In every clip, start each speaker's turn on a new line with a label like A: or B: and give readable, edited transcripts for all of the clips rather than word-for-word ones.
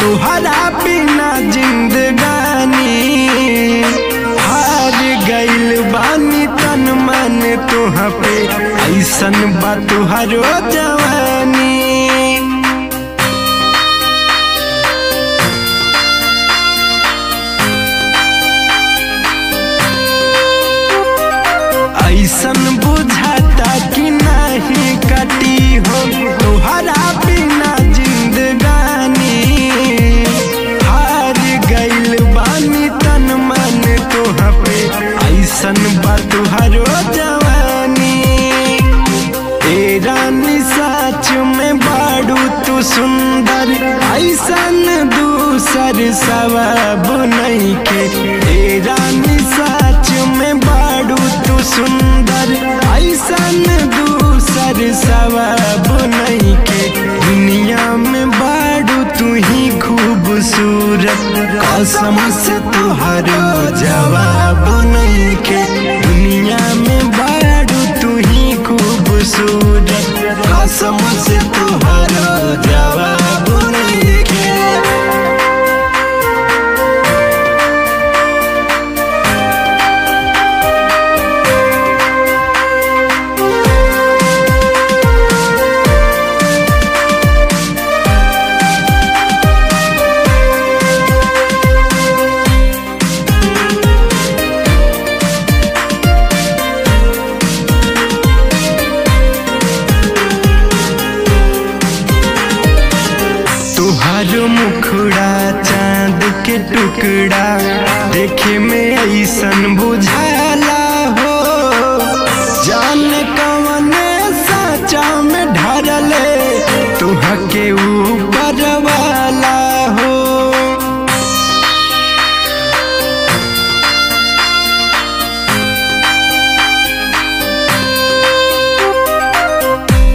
A: तुहरा बिना जिंदगानी हार गइल बानी तन मन तुह पे ऐसन बा तुहरो जवानी। ऐसन बुझाता कि नहीं कटी हो तुहरा बिना जिंदगानी हार गइल बानी तन मन तुह पे ऐसन बा तुहरो जवानी। ए रानी सच में बाड़ू तू सुंदर ऐसन दूसर सवाब नहीं के। ए रानी सच में बाड़ू तू सुंदर ऐसन दूसर सवाब नहीं के। दुनिया में बाड़ू तू ही खूबसूरत कसम से तुहरो जवाब नहीं के। दुनिया में बाड़ू तू ही खूबसूरत कसम से तुहरो जवाब नहीं के। तुहर मुखड़ा चांद के टुकड़ा देखे में ऐसन बुझाला हो। जान कवन साचा में ढरले तुह के ऊपर वाला हो।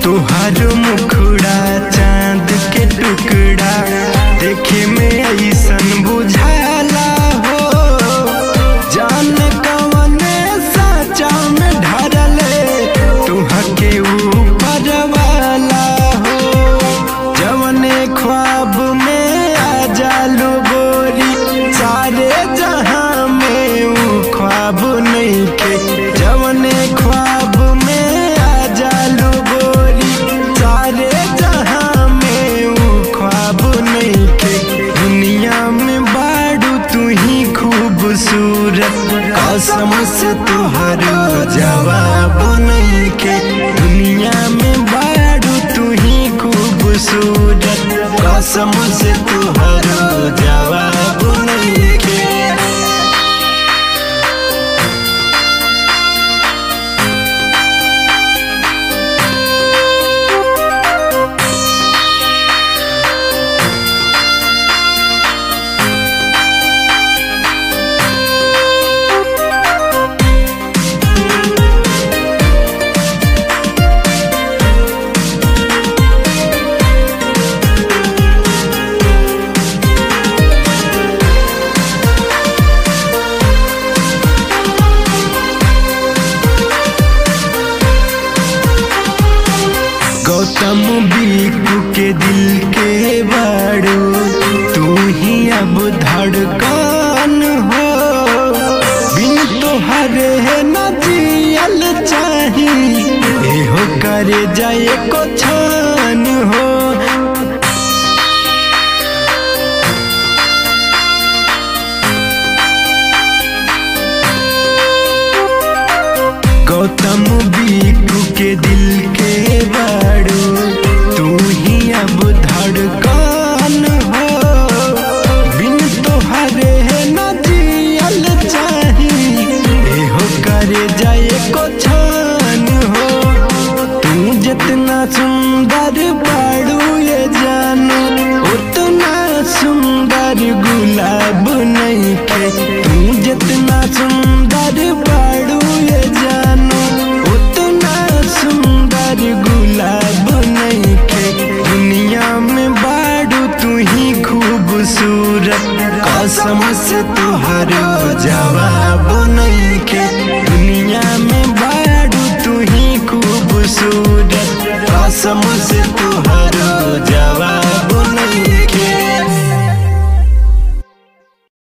A: तुहर मुखड़ा चांद के टुकड़ा देखे में ऐसन बुझाला हो। जान कवन साचा में ढरले तुह के ऊपर वाला हो। जवने ख्वाब में आ जालू गोरी सारे जहां में वो ख्वाब नहीं के। जवने ख्वाब में आ जालू गोरी सारे जहां में वो ख्वाब नहीं के। दुनिया में बाड़ू तू ही खूबसूरत कसम से तुहरो जवाब नहीं के। दुनिया में बाड़ू तू ही खूबसूरत कसम से तुहरो जवाब नहीं के। गौतम बीकू के दिल के बाड़ू तू ही अब धड़कन हो। बिन तोहरे न जियल चाही एहो करे जाए को छान हो। गौतम बीकू के दिल के बाड़ू तू ही अब धड़कन हो। बिन तोहरे न जियल चाही एहो करे जाए को छान हो। तू जितना सुंदर बाड़ू ये जानू उतना सुंदर गुलाब नहीं के। तू जितना सुंदर बाड़ू ये जानू उतना सुंदर गुलाब नहीं के। दुनिया में बाड़ू तू ही खूबसूरत कसम से तुहरो